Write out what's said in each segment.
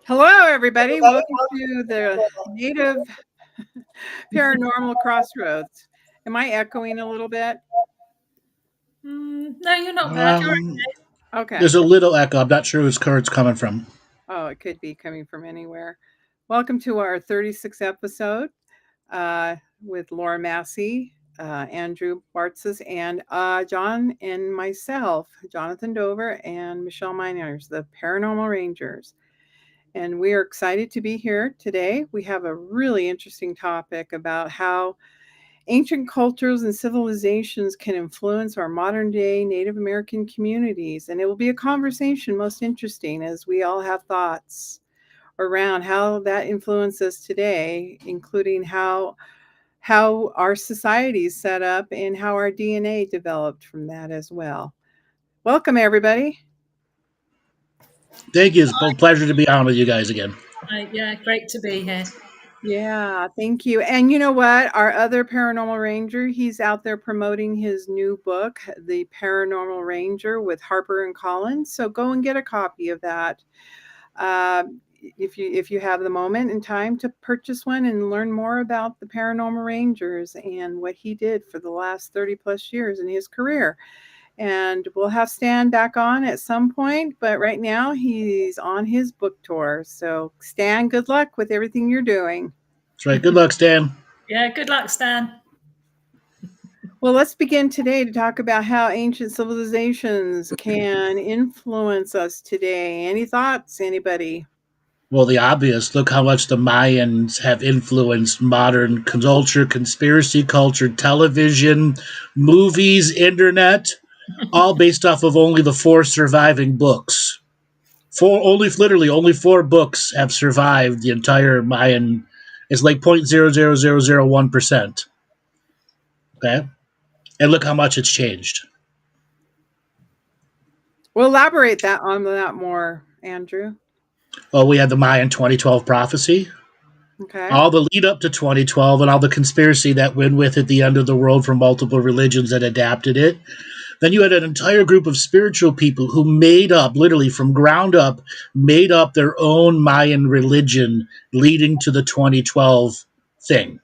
Hello, everybody. Welcome to the Native Paranormal Crossroads. Am I echoing a little bit? No, you're not bad. Um, Okay. there's a little echo. I'm not sure whose car it's coming from. Oh, it could be coming from anywhere. Welcome to our 36th episode uh, with Laura Massey, Andrew Bartzis, and John and myself, Jonathan Dover and Michelle Miners, the Paranormal Rangers. And we are excited to be here today. We have a really interesting topic about how ancient cultures and civilizations can influence our modern day Native American communities. And it will be a conversation most interesting as we all have thoughts around how that influences today, including how our society is set up and how our DNA developed from that as well. Welcome everybody. Thank you. It's a pleasure to be on with you guys again. Yeah, great to be here. Yeah, thank you. And you know what? Our other paranormal ranger, he's out there promoting his new book, The Paranormal Ranger with Harper and Collins. So go and get a copy of that. If you have the moment and time to purchase one and learn more about the paranormal rangers and what he did for the last 30 plus years in his career. And we'll have Stan back on at some point, but right now he's on his book tour. So Stan, good luck with everything you're doing. That's right. Good luck, Stan. Yeah, good luck, Stan. Well, let's begin today to talk about how ancient civilizations can influence us today. Any thoughts, anybody? Well, the obvious. Look how much the Mayans have influenced modern culture, conspiracy culture, television, movies, internet, all based off of only the four surviving books. Literally, only four books have survived the entire Mayan. It's like 0.00001%. Okay, and look how much it's changed. We'll elaborate that on that more, Andrew. Well, we had the Mayan 2012 prophecy, Okay. all the lead up to 2012, and all the conspiracy that went with it, the end of the world from multiple religions that adapted it. Then you had an entire group of spiritual people who made up, literally from ground up, made up their own Mayan religion leading to the 2012 thing.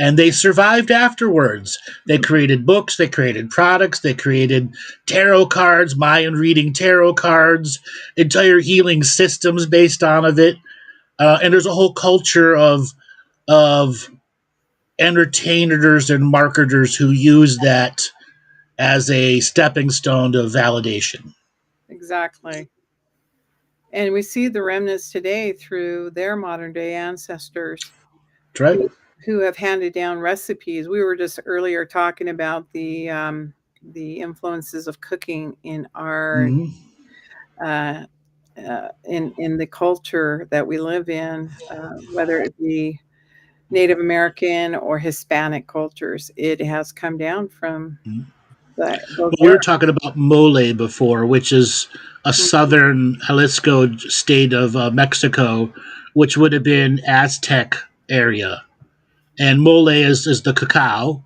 And they survived afterwards. They created books, they created products, they created tarot cards, Mayan reading tarot cards, entire healing systems based on of it. And there's a whole culture of entertainers and marketers who use that as a stepping stone to validation. Exactly. And we see the remnants today through their modern day ancestors That's right. who have handed down recipes. We were just earlier talking about the influences of cooking in our Mm-hmm. uh, in the culture that we live in, whether it be Native American or Hispanic cultures. It has come down from those Well, we were works. talking about mole before, which is a southern Jalisco state of Mexico, which would have been Aztec area. And mole is the cacao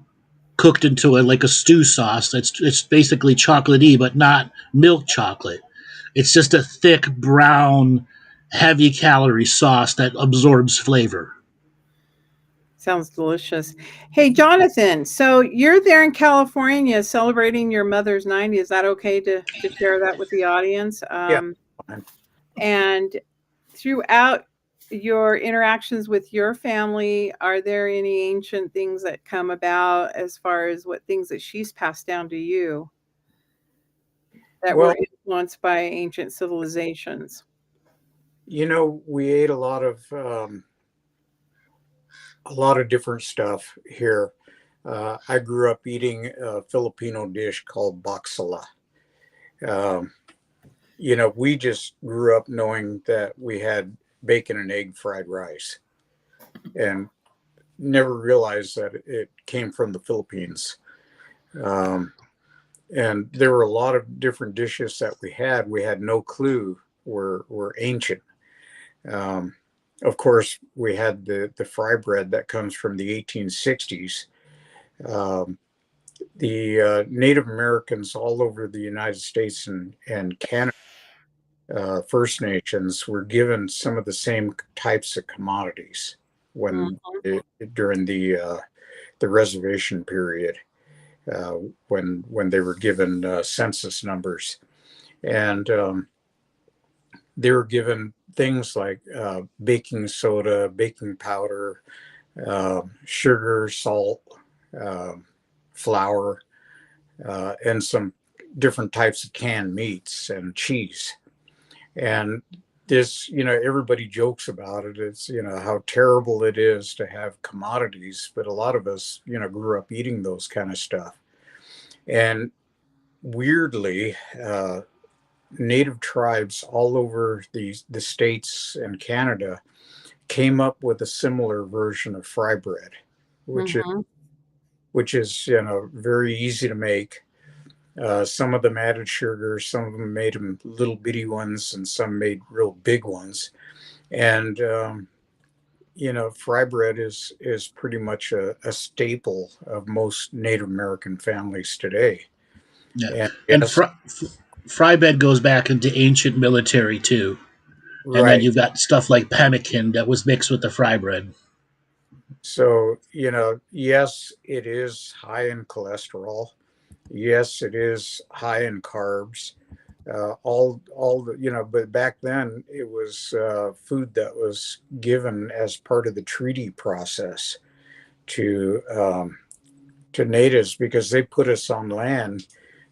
cooked into like a stew sauce. It's basically chocolatey, but not milk chocolate. It's just a thick brown, heavy calorie sauce that absorbs flavor. Sounds delicious. Hey, Jonathan, so you're there in California celebrating your mother's 90. Is that okay to share that with the audience? Yeah, fine. And throughout your interactions with your family, are there any ancient things that come about as far as what things that she's passed down to you that Well, were influenced by ancient civilizations? we ate a lot of different stuff here. I grew up eating a Filipino dish called baksala. Um, we just grew up knowing that we had bacon and egg fried rice, and never realized that it came from the Philippines. Um, and there were a lot of different dishes that we had. We had no clue were ancient. Um, of course, we had the fry bread that comes from the 1860s. Um, the Native Americans all over the United States and Canada First Nations were given some of the same types of commodities when during the reservation period, when they were given census numbers, and they were given things like baking soda, baking powder, sugar, salt, uh, flour, and some different types of canned meats and cheese. And this, everybody jokes about it. It's, how terrible it is to have commodities, but a lot of us, grew up eating those kind of stuff. And weirdly, native tribes all over the states and Canada came up with a similar version of fry bread, which is very easy to make. Some of them added sugar, some of them made them little bitty ones, and some made real big ones. And fry bread is pretty much a staple of most Native American families today. Yeah. And And fry bread goes back into ancient military too. And then right. you've got stuff like pemmican that was mixed with the fry bread. So, yes, it is high in cholesterol. Yes, it is high in carbs. All the, but back then it was food that was given as part of the treaty process to natives, because they put us on land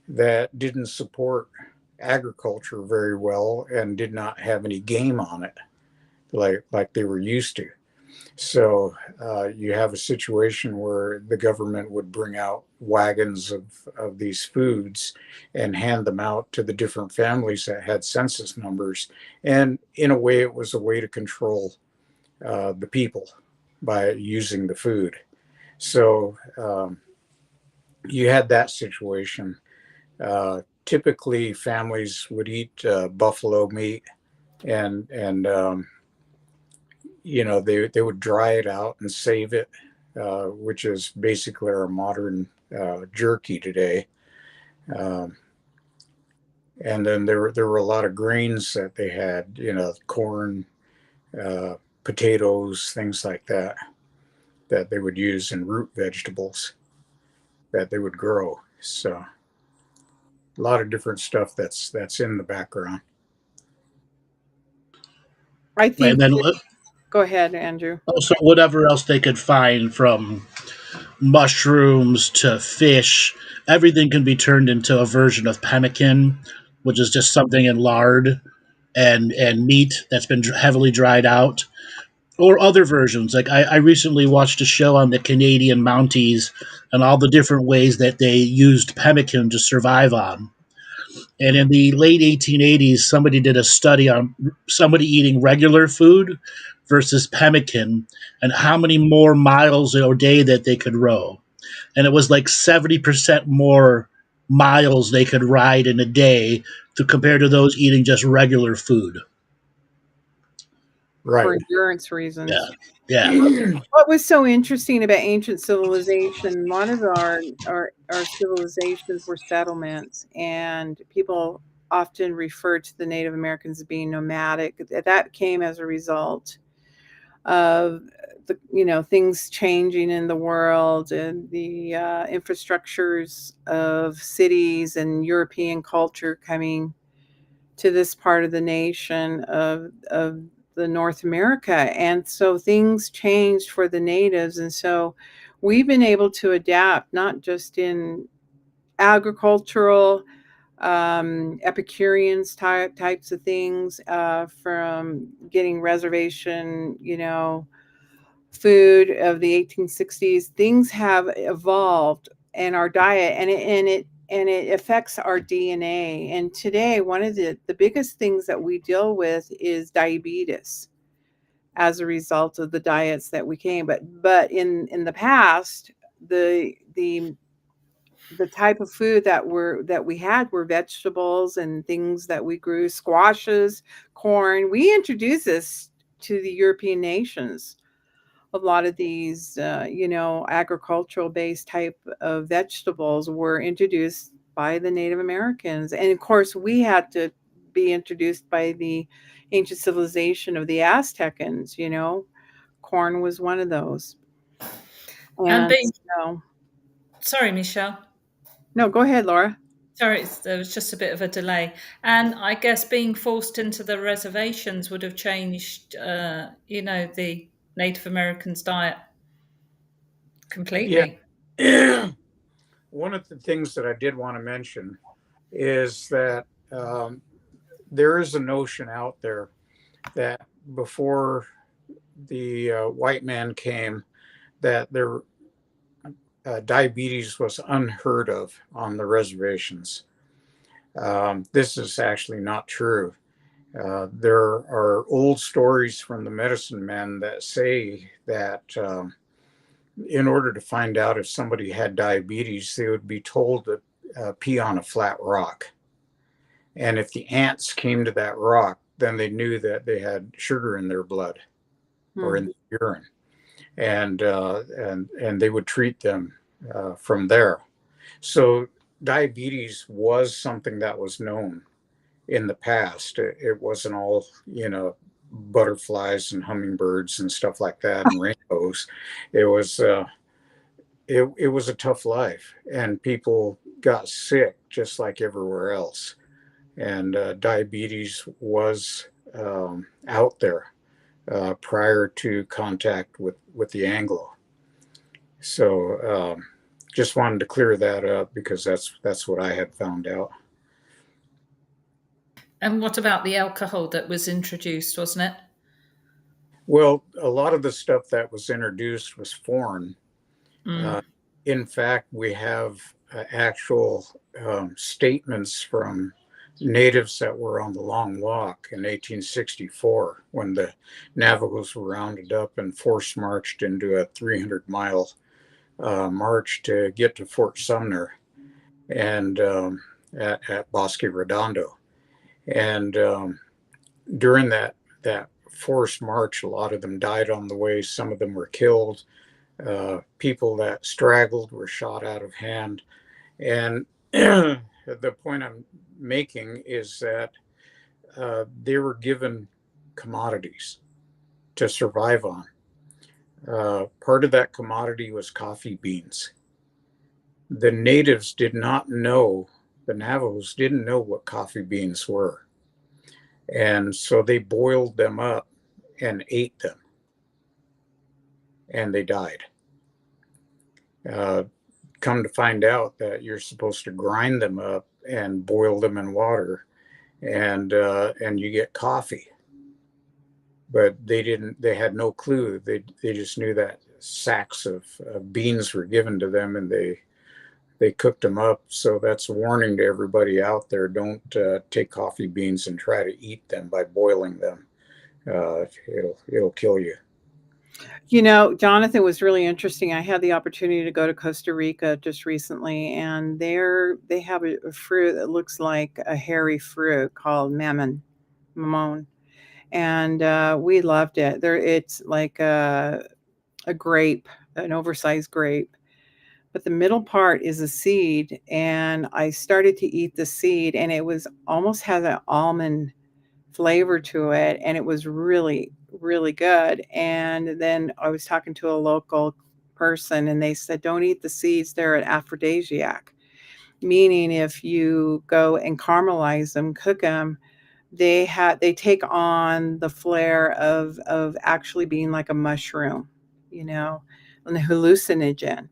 that didn't support agriculture very well and did not have any game on it like they were used to. So you have a situation where the government would bring out wagons of these foods and hand them out to the different families that had census numbers. And in a way, it was a way to control the people by using the food. So you had that situation. Typically, families would eat buffalo meat, and they would dry it out and save it, which is basically our modern jerky today. Um, and then there were a lot of grains that they had, corn, potatoes, things like that, that they would use in root vegetables that they would grow. So a lot of different stuff that's in the background. I And think. then Go ahead, Andrew. also whatever else they could find, from mushrooms to fish, everything can be turned into a version of pemmican, which is just something in lard and meat that's been heavily dried out, or other versions. Like I recently watched a show on the Canadian Mounties and all the different ways that they used pemmican to survive on. And in the late 1880s, somebody did a study on somebody eating regular food versus pemmican and how many more miles a day that they could row. And it was like 70% more miles they could ride in a day to compare to those eating just regular food. For Right. endurance reasons. Yeah. Yeah. What was so interesting about ancient civilization, a lot of our civilizations were settlements, and people often refer to the Native Americans as being nomadic. That came as a result of things changing in the world and the infrastructures of cities and European culture coming to this part of the nation of the North America. And so things changed for the natives. And so we've been able to adapt, not just in agricultural, Epicureans types of things, from getting reservation, food of the 1860s. Things have evolved in our diet, and it affects our DNA. And today, one of the biggest things that we deal with is diabetes as a result of the diets that we came. But in the past, the type of food that we had were vegetables and things that we grew, squashes, corn. We introduced this to the European nations. A lot of these, agricultural based type of vegetables were introduced by the Native Americans. And of course, we had to be introduced by the ancient civilization of the Aztecans. Corn was one of those. And And being, so, sorry, Michelle. no, go ahead, Laura. Sorry, there was just a bit of a delay. And I guess being forced into the reservations would have changed, the Native Americans' diet completely. Yeah. One of the things that I did want to mention is that there is a notion out there that before the white man came, that there diabetes was unheard of on the reservations. This is actually not true. There are old stories from the medicine men that say that in order to find out if somebody had diabetes, they would be told to pee on a flat rock. And if the ants came to that rock, then they knew that they had sugar in their blood or in the urine, and they would treat them from there. So diabetes was something that was known in the past. It wasn't all, butterflies and hummingbirds and stuff like that and rainbows. It was it was a tough life, and people got sick just like everywhere else. And diabetes was out there prior to contact with the Anglo. So just wanted to clear that up because that's what I had found out. And what about the alcohol that was introduced, wasn't it? Well, a lot of the stuff that was introduced was foreign. In fact, we have actual statements from natives that were on the Long Walk in 1864 when the Navajos were rounded up and force marched into a 300-mile march to get to Fort Sumner and at Bosque Redondo. And during that forced march, a lot of them died on the way. Some of them were killed. People that straggled were shot out of hand. And the point I'm making is that they were given commodities to survive on. Part of that commodity was coffee beans. The natives did not know, the Navajos didn't know what coffee beans were. And so they boiled them up and ate them. And they died. Come to find out that you're supposed to grind them up and boil them in water, and you get coffee. But they didn't. They had no clue. They just knew that sacks of beans were given to them, and they cooked them up. So that's a warning to everybody out there: don't take coffee beans and try to eat them by boiling them. It'll kill you. Jonathan, was really interesting. I had the opportunity to go to Costa Rica just recently, and they have a fruit that looks like a hairy fruit called mamon, and we loved it. It's like a grape, an oversized grape, but the middle part is a seed, and I started to eat the seed, and it was almost had an almond flavor to it, and it was really, really good. And then I was talking to a local person, and they said, don't eat the seeds, they're an aphrodisiac, meaning if you go and caramelize them, cook them, they take on the flair of actually being like a mushroom, and the hallucinogen.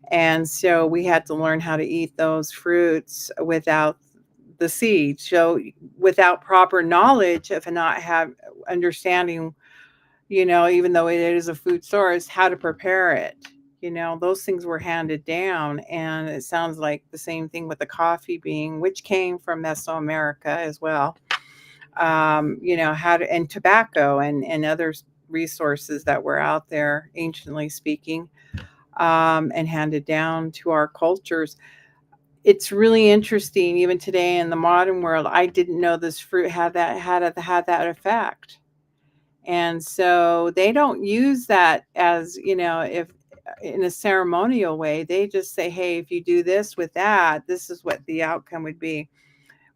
And so we had to learn how to eat those fruits without the seeds. So without proper knowledge of not have understanding, even though it is a food source, how to prepare it. Those things were handed down, and it sounds like the same thing with the coffee bean, which came from Mesoamerica as well. How to, and tobacco and other resources that were out there, anciently speaking, and handed down to our cultures. It's really interesting, even today in the modern world. I didn't know this fruit had that effect. And so they don't use that as, if in a ceremonial way. They just say, hey, if you do this with that, this is what the outcome would be.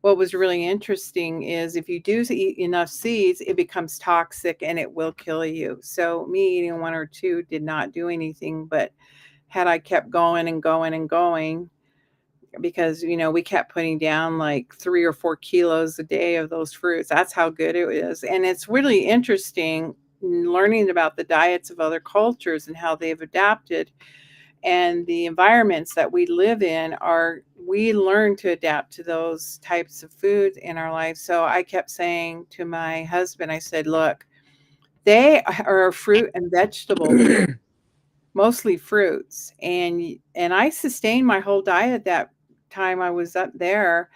what was really interesting is if you do eat enough seeds, it becomes toxic and it will kill you. So me eating one or two did not do anything, but had I kept going and going and going, because we kept putting down like 3 or 4 kilos a day of those fruits. That's how good it is. And it's really interesting learning about the diets of other cultures and how they've adapted, and the environments that we live in we learn to adapt to those types of foods in our life. So I kept saying to my husband, I said, look, they are a fruit and vegetable people, mostly fruits. And I sustained my whole diet that time I was up there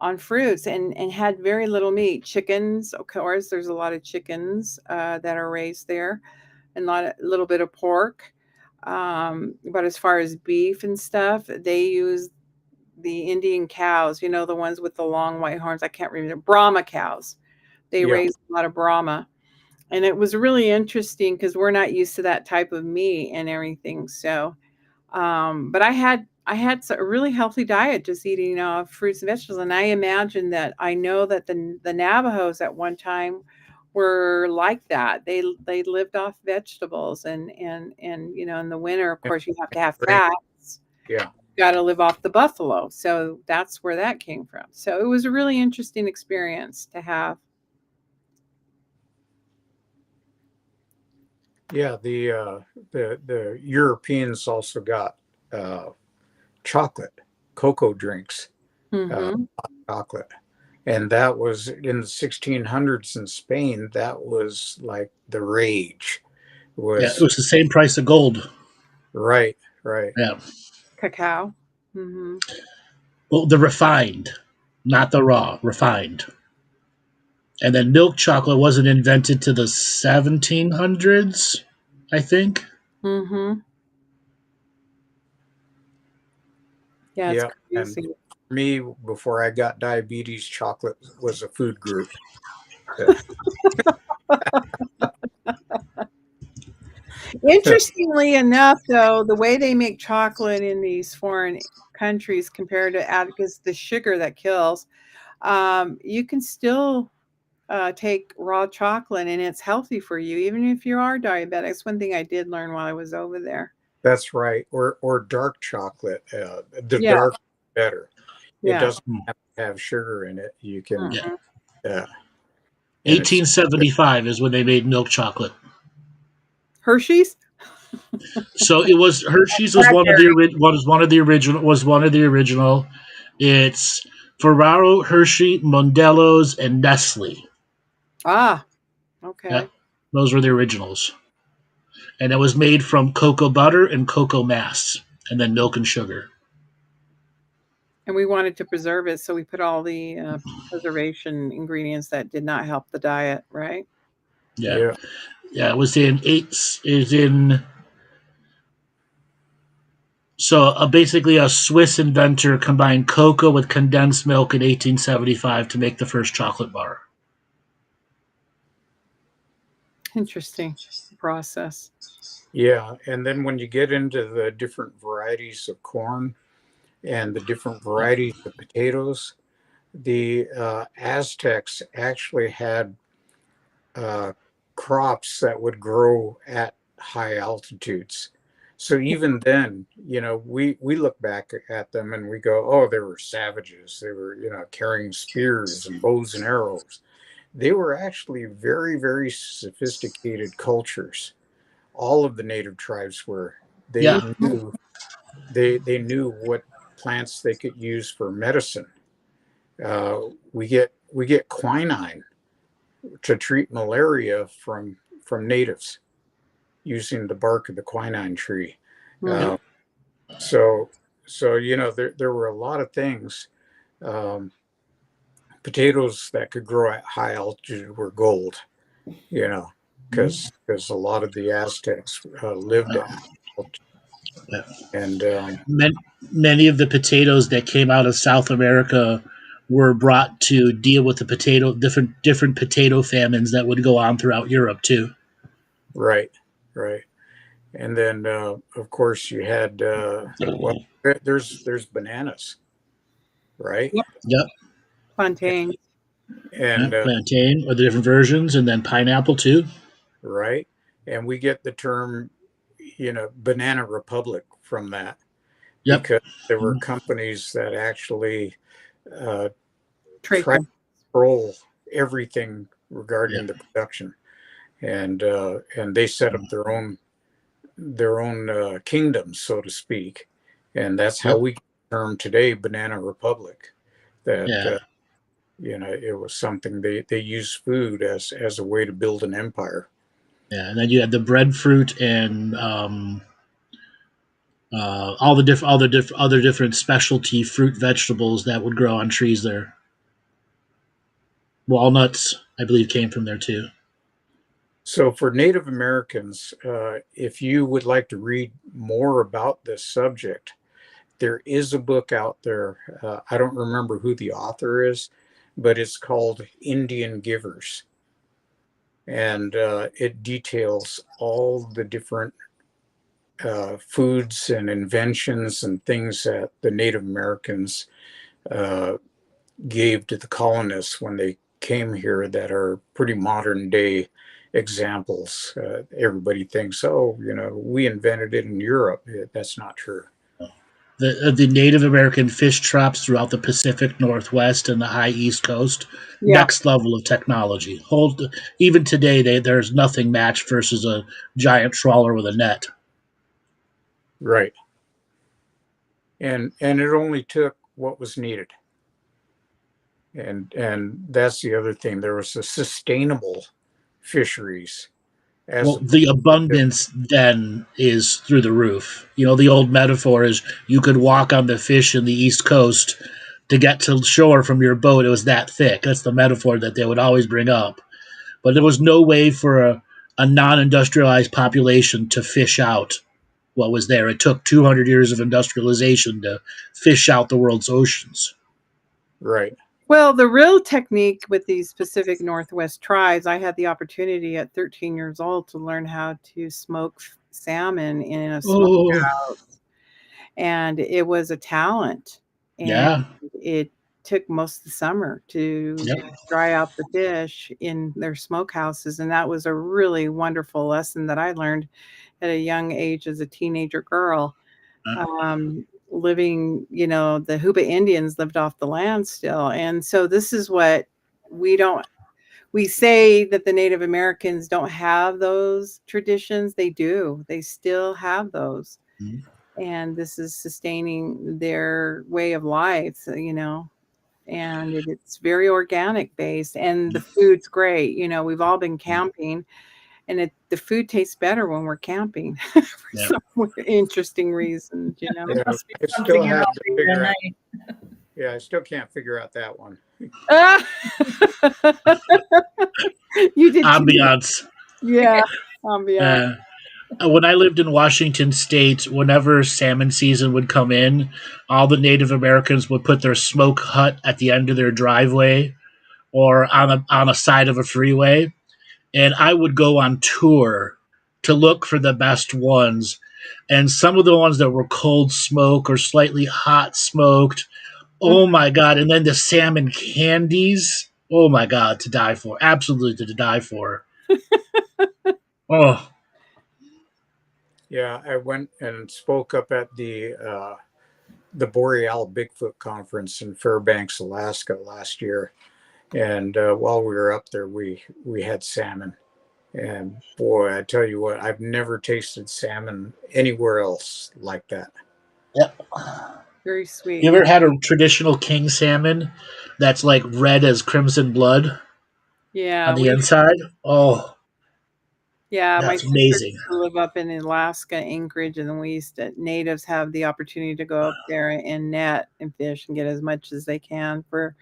on fruits, and had very little meat. Chickens, of course, there's a lot of chickens that are raised there, and a little bit of pork. But as far as beef and stuff, they use the Indian cows, the ones with the long white horns. I can't remember. Brahma cows. They Yeah. raise a lot of Brahma. And it was really interesting because we're not used to that type of meat and everything. So, but I had a really healthy diet, just eating fruits and vegetables. And I imagine that I know that the Navajos at one time were like that. They lived off vegetables, and in the winter, of course, you have to have Grain. fats. Yeah. Got to live off the buffalo. So that's where that came from. So it was a really interesting experience to have. Yeah, the Europeans also got chocolate, cocoa drinks, Mm-hmm. chocolate, and that was in the 1600s in Spain. That was like the rage. Yeah, it Was was the same price of gold. right, right. Yeah. Cacao. Mm-hmm. Well, the refined, not the raw, refined. And then milk chocolate wasn't invented to the 1700s, I think. Mm-hmm. Yeah, it's Yeah, and crazy. for me, before I got diabetes, chocolate was a food group. Uh, Interestingly enough, though, the way they make chocolate in these foreign countries compared to because the sugar that kills, you can still take raw chocolate and it's healthy for you, even if you are diabetic. That's one thing I did learn while I was over there. That's right, or dark chocolate. The Yeah, dark better. It yeah. doesn't have to have sugar in it. You can, Yeah. Mhm. and it's 1875 is when they made milk chocolate. Hershey's? So it was Hershey's Blackberry. was one of the original. It's Ferraro, Hershey, Mondello's, and Nestle. Ah, Yeah, okay. those were the originals, and it was made from cocoa butter and cocoa mass, and then milk and sugar. And we wanted to preserve it, so we put all the preservation ingredients that did not help the diet, right? Yeah, yeah, yeah. It was in eight. Is in so basically a Swiss inventor combined cocoa with condensed milk in 1875 to make the first chocolate bar. Interesting process. yeah. And then when you get into the different varieties of corn and the different varieties of potatoes, the Aztecs actually had uh, crops that would grow at high altitudes. So even then, we look back at them and we go, oh, they were savages. They were, carrying spears and bows and arrows. They were actually very, very sophisticated cultures. All of the native tribes were. They Yeah, knew they knew what plants they could use for medicine. We get quinine to treat malaria from natives using the bark of the quinine tree. Mhm. Uh, so there were a lot of things. Um, Potatoes that could grow at high altitude were gold, you know, because a lot of the Aztecs lived at high altitude. yeah. And many, many of the potatoes that came out of South America were brought to deal with the different potato famines that would go on throughout Europe too. right, right. And then of course you had well, there's bananas, right? Yep. Yep. Plantains. and plantain or the different versions, and then pineapple too. right, and we get the term, banana republic from that, Yep. because there were companies that actually uh, tried to Trachel. control everything regarding Yep. the production, and they set up their own kingdoms, so to speak, and that's how Yep. we term today banana republic. That Yeah. it was something they used food as a way to build an empire. Yeah. And then you had the breadfruit and all the other different specialty fruit vegetables that would grow on trees there. Walnuts, I believe, came from there too. So for Native Americans, if you would like to read more about this subject, there is a book out there. I don't remember who the author is, but it's called Indian Givers. And it details all the different foods and inventions and things that the Native Americans uh, gave to the colonists when they came here that are pretty modern day examples. Everybody thinks, oh, we invented it in Europe. That's not true. The Native American fish traps throughout the Pacific Northwest and the high East Coast, Yeah. next level of technology. Even today, there's nothing matched versus a giant trawler with a net. Right. And it only took what was needed. And that's the other thing. There was a sustainable fisheries as Well, opposed the to, abundance then is through the roof. The old metaphor is you could walk on the fish in the East Coast to get to shore from your boat. It was that thick. That's the metaphor that they would always bring up. But there was no way for a non industrialized population to fish out what was there. It took 200 years of industrialization to fish out the world's oceans. right. Well, the real technique with these Pacific Northwest tribes, I had the opportunity at 13 years old to learn how to smoke salmon in a Oh, smokehouse. And it was a talent. And yeah. it took most of the summer to Yep. dry out the fish in their smokehouses. And that was a really wonderful lesson that I learned at a young age as a teenager girl. Living, the Huba Indians lived off the land still. And so this is what we say that the Native Americans don't have those traditions. They do. They still have those. Mhm. And this is sustaining their way of life, and it's very organic based, and the food's great. We've all been camping, and the food tastes better when we're camping for Yeah. some interesting reasons. Yeah, Must be I something still you're have not to doing, figure out. Renee. Yeah, I still can't figure out that one. Ah! You did too. Ambiance. Yeah, ambiance. When I lived in Washington State, whenever salmon season would come in, all the Native Americans would put their smoke hut at the end of their driveway or on a side of a freeway, and I would go on tour to look for the best ones. And some of the ones that were cold smoke or slightly hot smoked, oh my god! And then the salmon candies, oh my god, to die for, absolutely to die for. Oh, Yeah, I went and spoke up at the Boreal Bigfoot Conference in Fairbanks, Alaska last year, and while we were up there, we had salmon, and boy, I tell you what, I've never tasted salmon anywhere else like that. yep. Very You sweet. ever had a traditional king salmon that's like red as crimson blood Yeah, on the inside? Oh, my that's sister amazing. used to live up in Alaska, Anchorage, and then natives have the opportunity to go up there and net and fish and get as much as they can for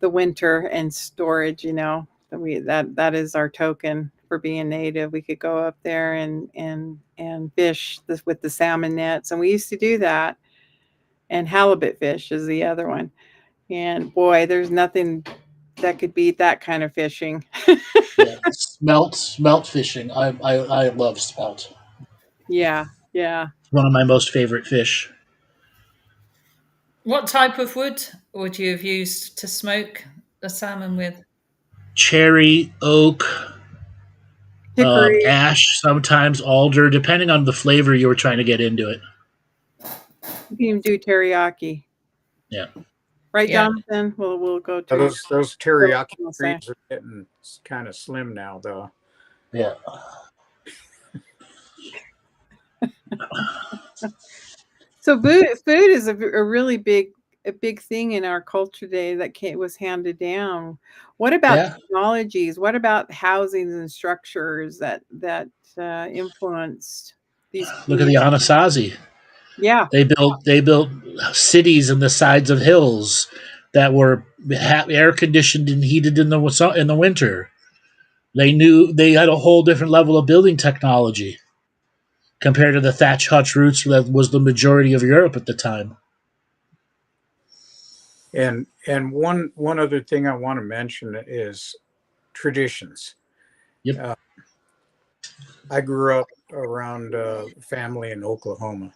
the winter and storage. That is our token for being native. We could go up there and fish this with the salmon nets, and we used to do that. And halibut fish is the other one. And boy, there's nothing that could beat that kind of fishing. Yeah, smelt fishing. I love smelt. Yeah, yeah. One of my most favorite fish. What type of wood would you have used to smoke the salmon with? Cherry, oak, Hickory. ash, sometimes alder, depending on the flavor you were trying to get into it. You can even do teriyaki. Yeah. Right, Yeah. Jonathan? We'll go to Those teriyaki I'll say. trees are getting kind of slim now, though. Yeah. So food is a really a big thing in our culture today that was handed down. What about Yeah. technologies? What about housings and structures that influenced these Look at the foods? Anasazi. Yeah, They built cities in the sides of hills that were air conditioned and heated in the winter. They had a whole different level of building technology compared to the thatch hutch roofs that was the majority of Europe at the time. And one other thing I want to mention is traditions. Yep. I grew up around family in Oklahoma,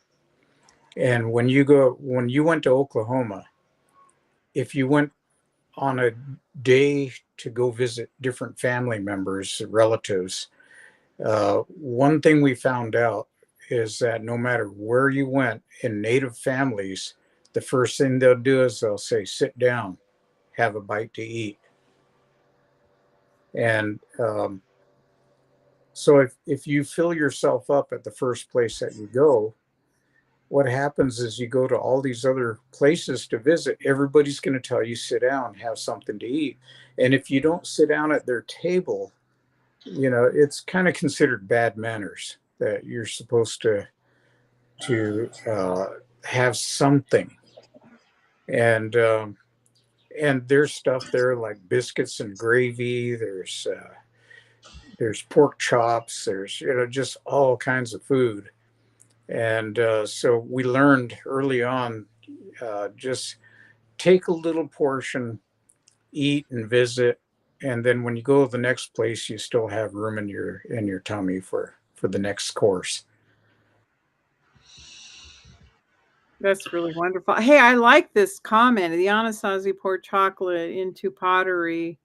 and when you went to Oklahoma, if you went on a day to go visit different family members, relatives, one thing we found out is that no matter where you went in Native families, the first thing they'll do is they'll say, "Sit down, have a bite to eat." And so if you fill yourself up at the first place that you go, what happens is you go to all these other places to visit, everybody's going to tell you sit down, have something to eat. And if you don't sit down at their table, it's kind of considered bad manners that you're supposed to have something. And there's stuff there like biscuits and gravy. There's pork chops. There's just all kinds of food. And so we learned early on, just take a little portion, eat and visit, and then when you go to the next place, you still have room in your tummy for the next course. that's really wonderful. Hey, I like this comment. The Anasazi poured chocolate into pottery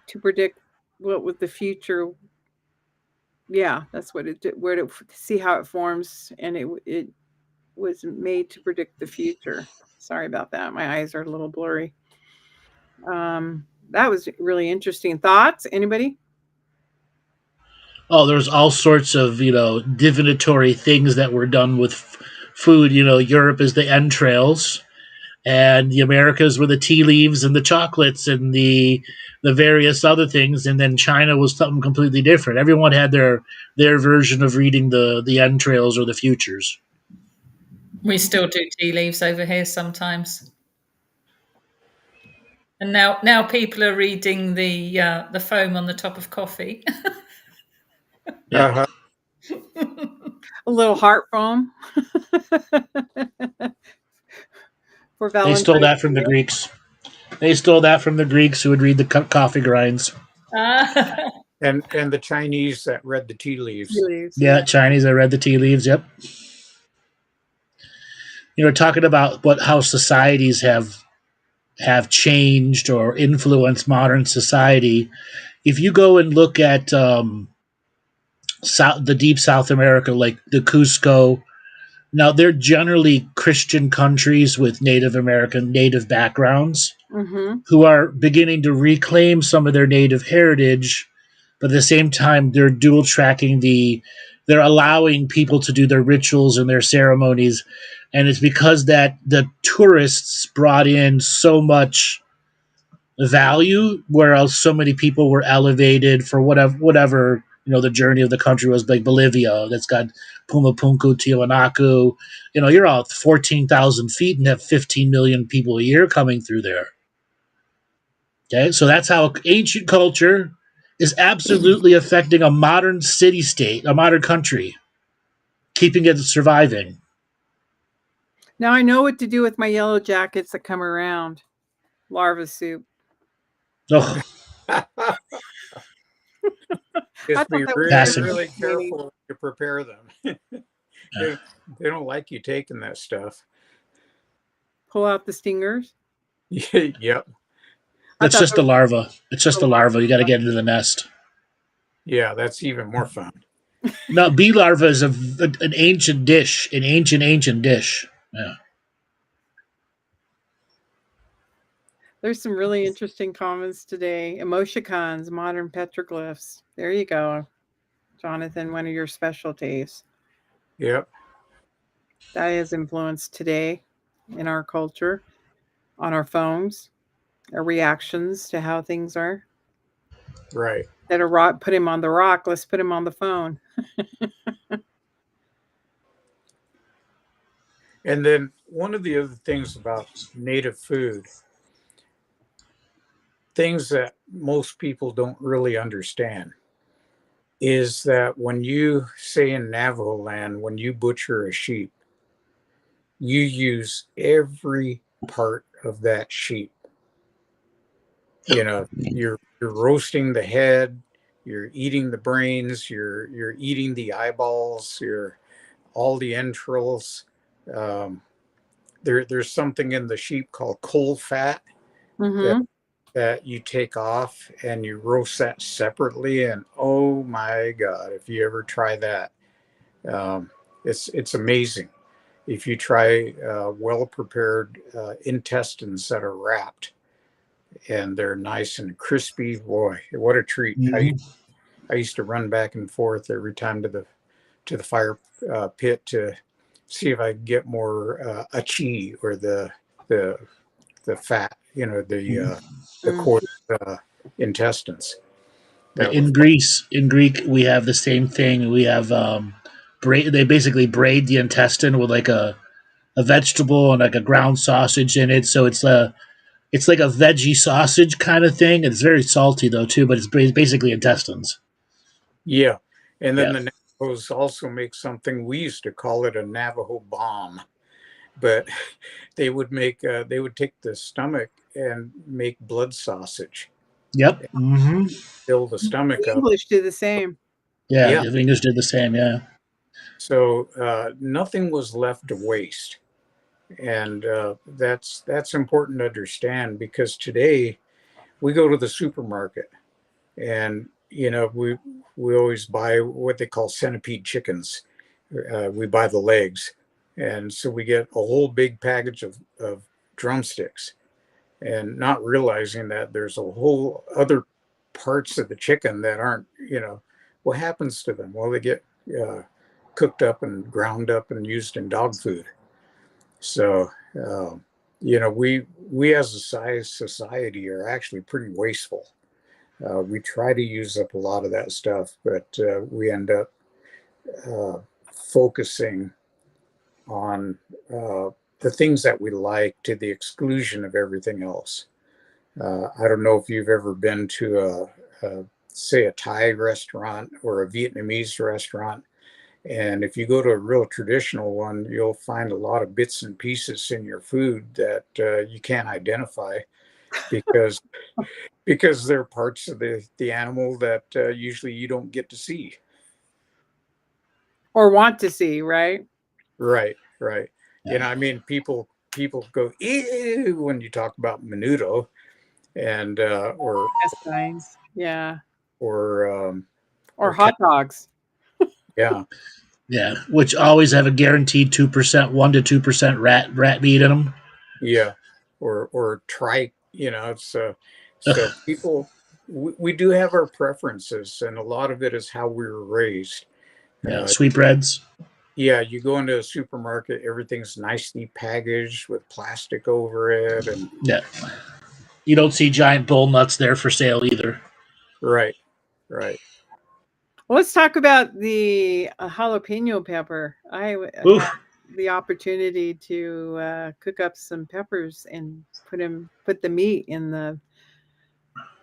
to predict what was the future. Yeah, that's what it did. Where to see how it forms, and it was made to predict the future. Sorry about that. My eyes are a little blurry. That was really interesting. Thoughts? Anybody? Oh, there's all sorts of divinatory things that were done with food. Europe is the entrails, and the Americas were the tea leaves and the chocolates and the various other things, and then China was something completely different. Everyone had their version of reading the entrails or the futures. We still do tea leaves over here sometimes. And now people are reading the foam on the top of coffee. Yeah. A little heart foam for They stole Valentine's that from the Day. Greeks. They stole that from the Greeks who would read the coffee grinds. And the Chinese that read the tea leaves. Leaves, Yeah, Chinese. I read the tea leaves. Yep. Talking about how societies have changed or influenced modern society. If you go and look at the deep South America, like the Cusco, now they're generally Christian countries with native backgrounds Mm-hmm. who are beginning to reclaim some of their native heritage, but at the same time they're allowing people to do their rituals and their ceremonies, and it's because that the tourists brought in so much value, whereas so many people were elevated for whatever the journey of the country was, like Bolivia that's got Pumapunku, Tiwanaku. You're out 14,000 feet and have 15 million people a year coming through there. Okay, so that's how ancient culture is absolutely affecting a modern city state, a modern country, keeping it surviving. Now I know what to do with my yellow jackets that come around. Larva soup. Oh, I Just thought be that was really, passing. really really entertaining. careful to prepare them. they, they don't like you taking that stuff. pull out the stingers. Yep. That's thought just the larva. It's just the the larva. You got to get into the nest. Yeah, that's even more fun. No, bee larva is an ancient dish, an ancient dish. Yeah. There's some really interesting comments today. Emoticons, modern petroglyphs. There you go, Jonathan, one of your specialties. Yep. That is influenced today in our culture, on our phones, our reactions to how things are. Right. That a rock, put him on the rock, let's put him on the phone. And then one of the other things about native food, things that most people don't really understand, is that when you say in Navajo land, when you butcher a sheep, you use every part of that sheep. You know, you're roasting the head, you're eating the brains, you're eating the eyeballs, you're all the entrails. Um, there's something in the sheep called coal fat that Mm-hmm. that you take off and you roast that separately. And oh my God, if you ever try that, it's amazing. If you try well prepared intestines that are wrapped and they're nice and crispy, boy, what a treat! Mhm. I used to run back and forth every time to the fire pit to see if I could get more achi, or the the fat, you know, the Mm. cord intestines. That was In Greek, we have the same thing. We have they basically braid the intestine with like a vegetable and like a ground sausage in it. So it's like a veggie sausage kind of thing. It's very salty though too, but it's basically intestines. yeah. And then Yeah. the Navajos also make something, we used to call it a Navajo bomb, but they would take the stomach and make blood sausage, Yep. Hmm. fill the The stomach up. English do the same. Yeah. Yeah. The English did the same. Yeah. So nothing was left to waste. And that's important to understand, because today we go to the supermarket and we always buy what they call centipede chickens. We buy the legs, and so we get a whole big package of drumsticks, and not realizing that there's a whole other parts of the chicken that aren't. What happens to them? Well, they get uh, cooked up and ground up and used in dog food. So we as a size society are actually pretty wasteful. We try to use up a lot of that stuff, but we end up uh, focusing on the things that we like to the exclusion of everything else. I don't know if you've ever been to say a Thai restaurant or a Vietnamese restaurant. And if you go to a real traditional one, you'll find a lot of bits and pieces in your food that you can't identify, because they're parts of the animal that usually you don't get to see. Or want to see, right? Right, right. Yeah. I mean, people go ew when you talk about menudo, and Intestines. Yeah. or Or hot dogs. yeah, Yeah. Which always have a guaranteed 2%, 1 to 2% rat meat in them. yeah, or trike. It's so people, we do have our preferences, and a lot of it is how we were raised. Yeah. Sweetbreads. Yeah, you go into a supermarket, everything's nicely packaged with plastic over it, and Yeah. You don't see giant bull nuts there for sale either. right, right. Well, let's talk about the jalapeno pepper. Had Oof. the opportunity to cook up some peppers and put the meat in the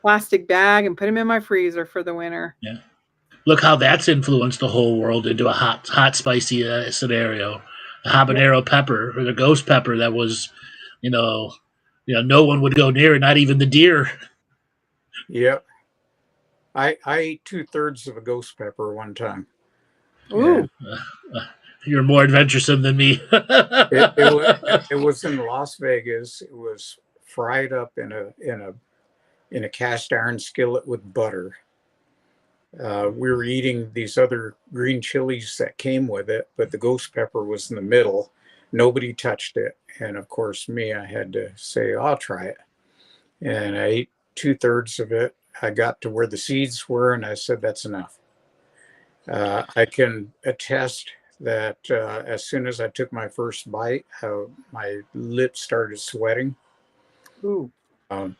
plastic bag and put them in my freezer for the winter. Yeah. Look how that's influenced the whole world into a hot, spicy scenario. The Yep. habanero pepper or the ghost pepper that was, you know, no one would go near it, not even the deer. Yep. I ate 2/3 of a ghost pepper one time. Yeah. Ooh, You're more adventuresome than me. It was in Las Vegas. It was fried up in a cast iron skillet with butter. We were eating these other green chilies that came with it, but the ghost pepper was in the middle. Nobody touched it, and of course, me, I had to say, "I'll try it," and I ate 2/3 of it. I got to where the seeds were, and I said, "That's enough." I can attest that as soon as I took my first bite, my lips started sweating. Ooh. Um,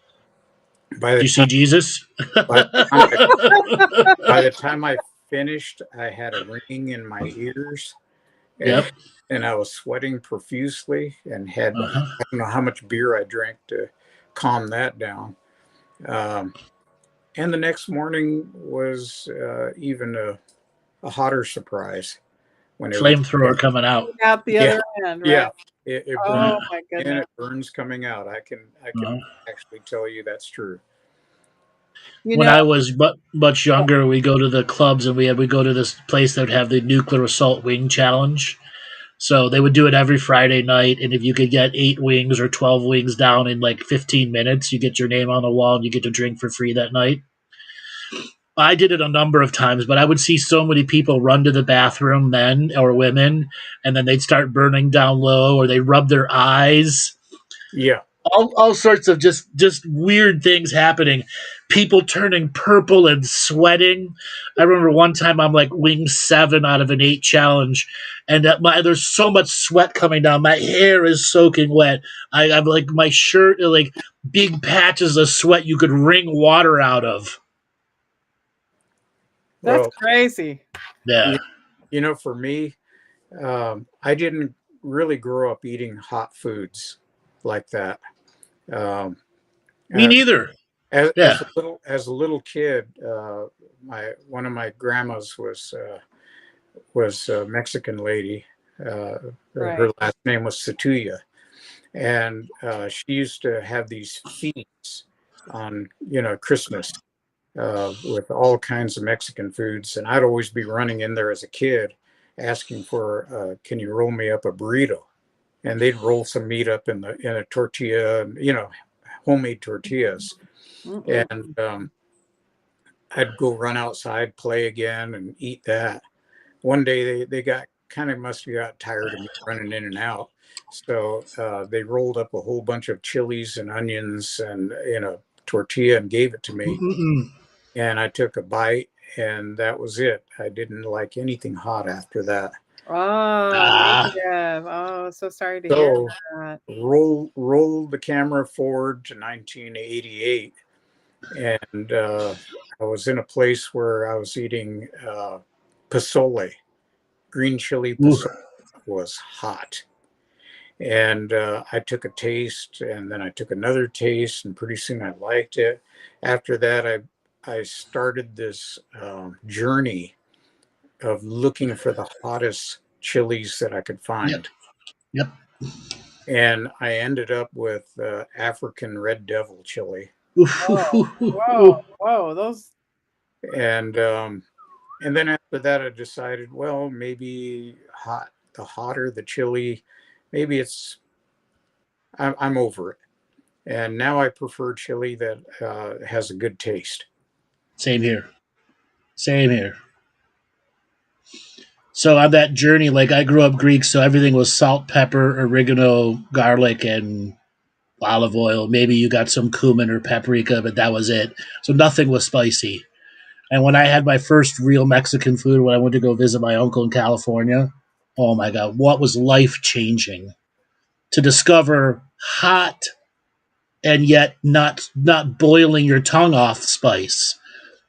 by Did the you see time Jesus? by the time by the time I finished, I had a ringing in my ears, and Yep. and I was sweating profusely, and had Uh-huh. I don't know how much beer I drank to calm that down. Um, and the next morning was even a hotter surprise when it was. Flamethrower coming out. Out the Yeah, other end, yeah. right? It burns Oh my and goodness. it burns coming out. I Uh-huh. can actually tell you that's true. You When know, I was much younger, we go to the clubs and we go to this place that would have the nuclear assault wing challenge. So they would do it every Friday night, and if you could get 8 wings or 12 wings down in like 15 minutes, you get your name on the wall and you get to drink for free that night. I did it a number of times, but I would see so many people run to the bathroom, men or women, and then they'd start burning down low, or they rub their eyes. Yeah. All sorts of just weird things happening. People turning purple and sweating. I remember one time I'm like wing 7 out of an 8 challenge, and there's so much sweat coming down. My hair is soaking wet. I'm like my shirt, like big patches of sweat you could wring water out of. that's Well, crazy. Yeah, you, for me, I didn't really grow up eating hot foods like that. Um, me uh, neither. as, Yeah. as a little kid, my one of my grandmas was a Mexican lady. Her Right. last name was Satuya, and she used to have these feasts on Christmas with all kinds of Mexican foods, and I'd always be running in there as a kid asking for, "Can you roll me up a burrito?" And they'd roll some meat up in a tortilla, homemade tortillas, Mm-mm. and I'd go run outside, play again, and eat that. One day they got kind of must have got tired of me running in and out, so they rolled up a whole bunch of chilies and onions and in a tortilla and gave it to me, Mm-mm. and I took a bite, and that was it. I didn't like anything hot after that. Oh, Ah, negative. Oh, so sorry to hear So that. roll the camera forward to 1988, and I was in a place where I was eating pozole. Green chili ooh. pozole was hot, and I took a taste, and then I took another taste, and pretty soon I liked it. After that, I started this journey of looking for the hottest chilies that I could Yep, find. yep. And I ended up with African red devil chili. Oof, oof, Oh, oof, oof, whoa, oof. whoa. Those. And then after that, I decided, well, maybe the hotter the chili, maybe I'm over it. And now I prefer chili that has a good taste. Same here. Same here. So on that journey, like I grew up Greek, so everything was salt, pepper, oregano, garlic, and olive oil. Maybe you got some cumin or paprika, but that was it. So nothing was spicy. And when I had my first real Mexican food when I went to go visit my uncle in California, oh my god, what was life changing to discover hot and yet not boiling your tongue off spice,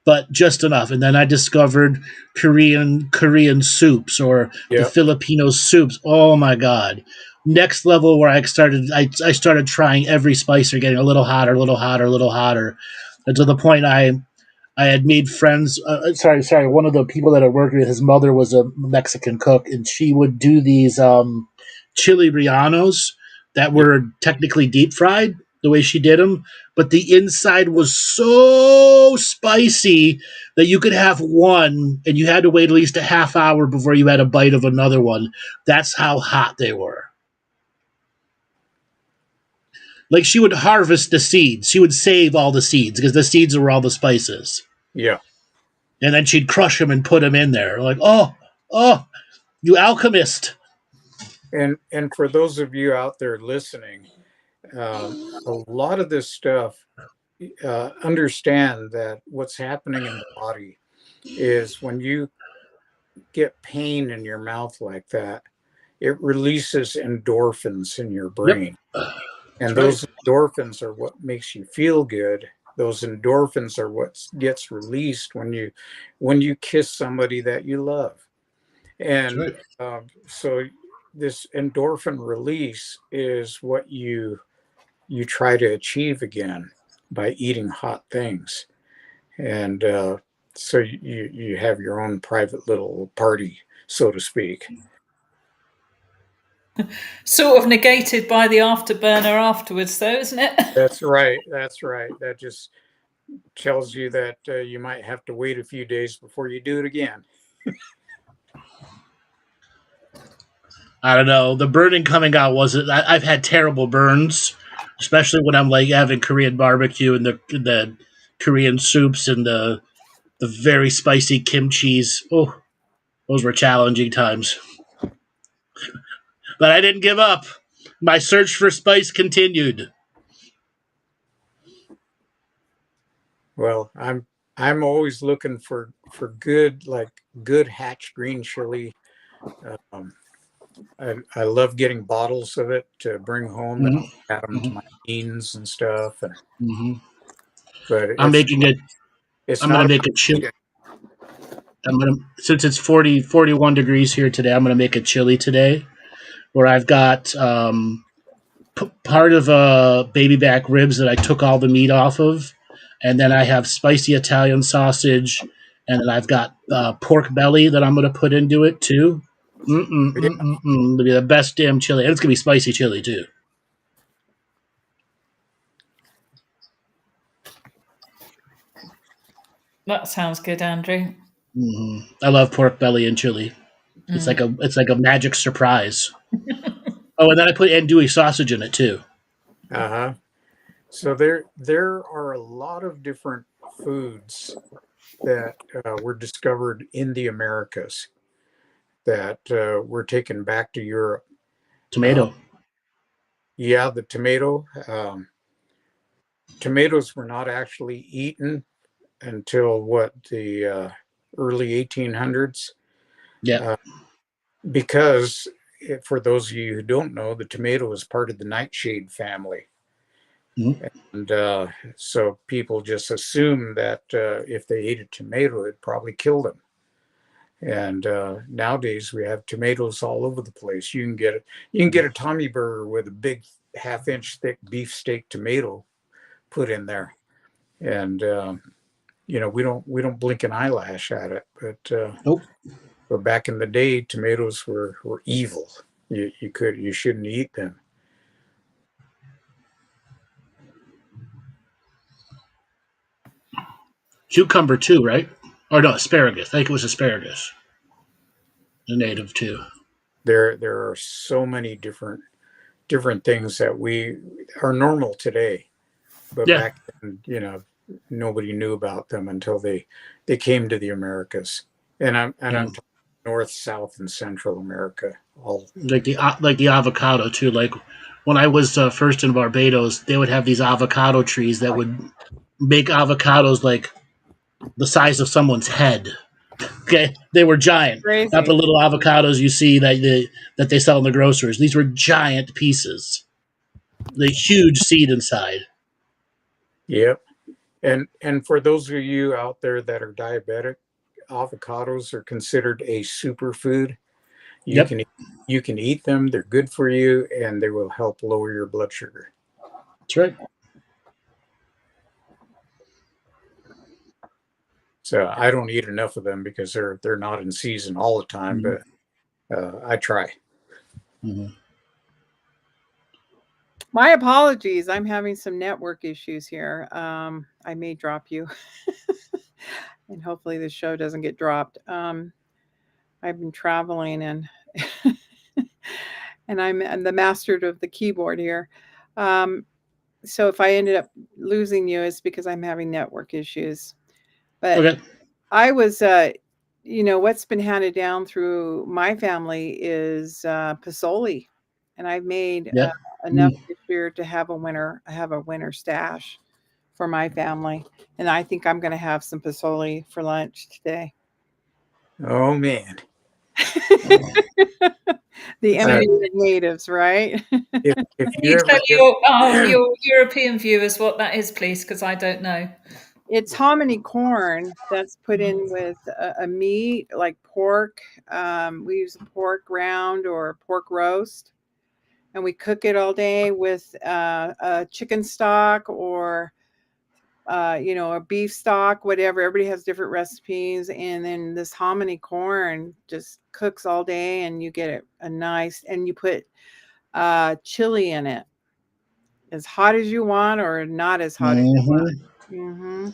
but just enough. And then I discovered Korean soups or the Yeah. Filipino soups. Oh my god. Next level where I started trying every spice or getting a little hotter, a little hotter, a little hotter. And to the point I had made friends. Sorry. One of the people that I worked with, his mother was a Mexican cook, and she would do these chili rellenos that Yeah. were technically deep fried the way she did them, but the inside was so spicy that you could have one and you had to wait at least a half hour before you had a bite of another one. That's how hot they were. Like she would harvest the seeds. She would save all the seeds because the seeds were all the spices. Yeah. And then she'd crush them and put them in there. Like, oh, you alchemist. And for those of you out there listening, a lot of this stuff, understand that what's happening in the body is when you get pain in your mouth like that, it releases endorphins in your brain. Yep. And That's those endorphins are what makes you feel good. Those endorphins are what gets released when you kiss somebody that you love. And right. so this endorphin release is what you try to achieve again by eating hot things. And so you have your own private little party, so to speak. Sort of negated by the afterburner afterwards, though, isn't it? That's right. That's right. That just tells you that you might have to wait a few days before you do it again. I don't know. The burning coming out wasn't. I've had terrible burns, especially when I'm like having Korean barbecue and the Korean soups and the very spicy kimchi's. Oh, those were challenging times. But I didn't give up. My search for spice continued. Well, I'm always looking for good hatch green chili. Um, I love getting bottles of it to bring home and Mm-hmm. I'll add them to my beans and stuff. And Mm-hmm. but I'm making it. it's I'm gonna not make a chili. about I'm gonna since it's 41 degrees here today. I'm gonna make a chili today, where I've got part of baby back ribs that I took all the meat off of, and then I have spicy Italian sausage, and then I've got pork belly that I'm gonna put into it too. It'll be the best damn chili, and it's gonna be spicy chili too. That sounds good, Andrew. I love pork belly and chili. It's like a magic surprise. Oh, and then I put andouille sausage in it too. Uh-huh. So there are a lot of different foods that were discovered in the Americas that were taken back to Europe. Uh, Tomato. yeah, the tomato. Tomatoes were not actually eaten until the early 1800s, Yeah. uh, because for those of you who don't know, the tomato is part of the nightshade family. Mm-hmm. And so people just assume that if they ate a tomato, it'd probably kill them. And nowadays we have tomatoes all over the place. You can get a Tommy burger with a big half-inch thick beefsteak tomato put in there, and we don't blink an eyelash at it. Nope. But back in the day, tomatoes were evil. You shouldn't eat them. Cucumber too, right? Or no, asparagus. I think it was asparagus. The native too. There are so many different things that we are normal today, but Yeah. back then, nobody knew about them until they came to the Americas. And I'm talking North, South, and Central America. All Like the avocado too. Like when I was first in Barbados, they would have these avocado trees that would make avocados like the size of someone's head. Okay, they were giant, Crazy. not the little avocados you see that they sell in the groceries. These were giant pieces, the huge seed inside. Yep. And for those of you out there that are diabetic, avocados are considered a superfood. You Yep, can you can eat them. They're good for you, and they will help lower your blood sugar. that's right. So I don't eat enough of them because they're not in season all the time, Mm-hmm. but I try. Mm-hmm. My apologies. I'm having some network issues here. I may drop you. and hopefully the show doesn't get dropped. I've been traveling and and I'm the master of the keyboard here. Um, so if I ended up losing you, it's because I'm having network issues. But Okay. I was, what's been handed down through my family is Pasoli, and I've made Yeah. enough this year to have a winter stash for my family, and I think I'm going to have some Pasoli for lunch today. Oh man. The Uh, enemy of the natives, right? if Can you you tell ever get your European viewers what that is, please? Because I don't know. It's hominy corn that's put in with a meat like pork. We use pork round or pork roast, and we cook it all day with a chicken stock or a beef stock, whatever. Everybody has different recipes, and then this hominy corn just cooks all day, and you get a nice. And you put chili in it, as hot as you want or not as hot as you want. Hmm. Mm-hmm.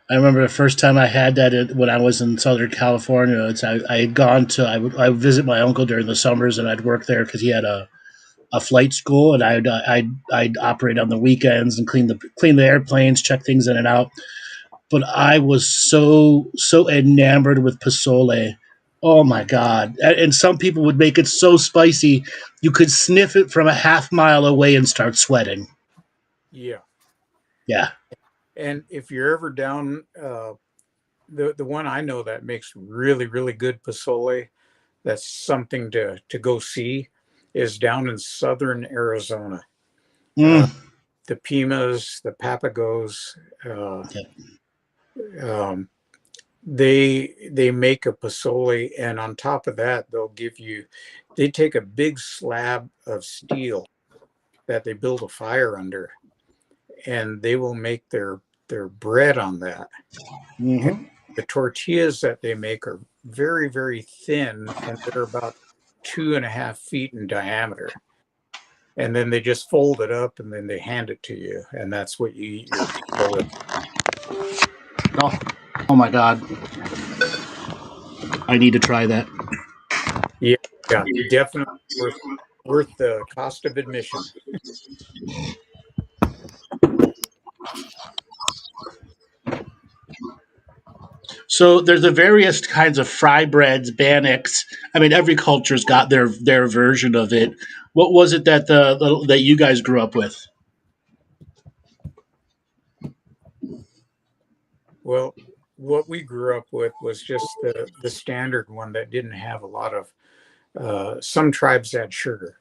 I remember the first time I had that when I was in Southern California. I had gone to I would visit my uncle during the summers, and I'd work there because he had a flight school, and I'd operate on the weekends and clean the airplanes, check things in and out. But I was so enamored with pozole. Oh my god! And some people would make it so spicy you could sniff it from a half mile away and start sweating. yeah, Yeah. and if you're ever down, the one I know that makes really really good pozole, that's something to go see, is down in southern Arizona. Uh, Mm. the Pimas, the Papagos, uh, Yeah. um, they make a pozole, and on top of that, they take a big slab of steel that they build a fire under, and they will make their bread on that. And Hmm. the tortillas that they make are very very thin, and they're about 2.5 feet in diameter. And then they just fold it up, and then they hand it to you, and that's what you eat your pizza with. Oh, oh my god! I need to try that. Yeah, yeah, definitely worth the cost of admission. So there's the various kinds of fry breads, bannocks. I mean, every culture's got their version of it. What was it that that you guys grew up with? Well, what we grew up with was just the standard one that didn't have a lot of. Some tribes add sugar,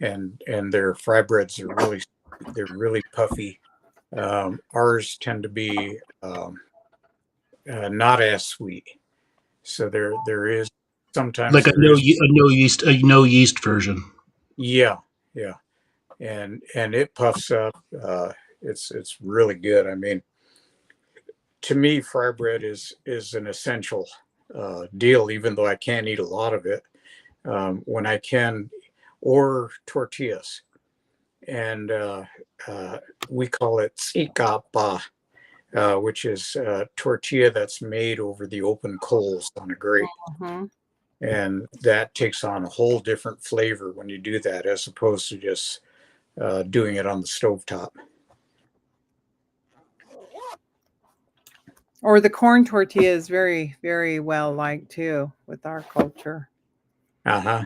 and their fry breads are they're really puffy. Ours tend to be not as sweet, so there is sometimes Like there is. a no yeast version. Yeah, yeah, and it puffs up. It's really good. I mean, to me, fry bread is an essential deal, even though I can't eat a lot of it. When I can, or tortillas, and we call it tsikapa, which is tortilla that's made over the open coals on a grate. Mm-hmm. And that takes on a whole different flavor when you do that, as opposed to just doing it on the stovetop. Or the corn tortilla is very, very well liked too with our culture, Uh huh.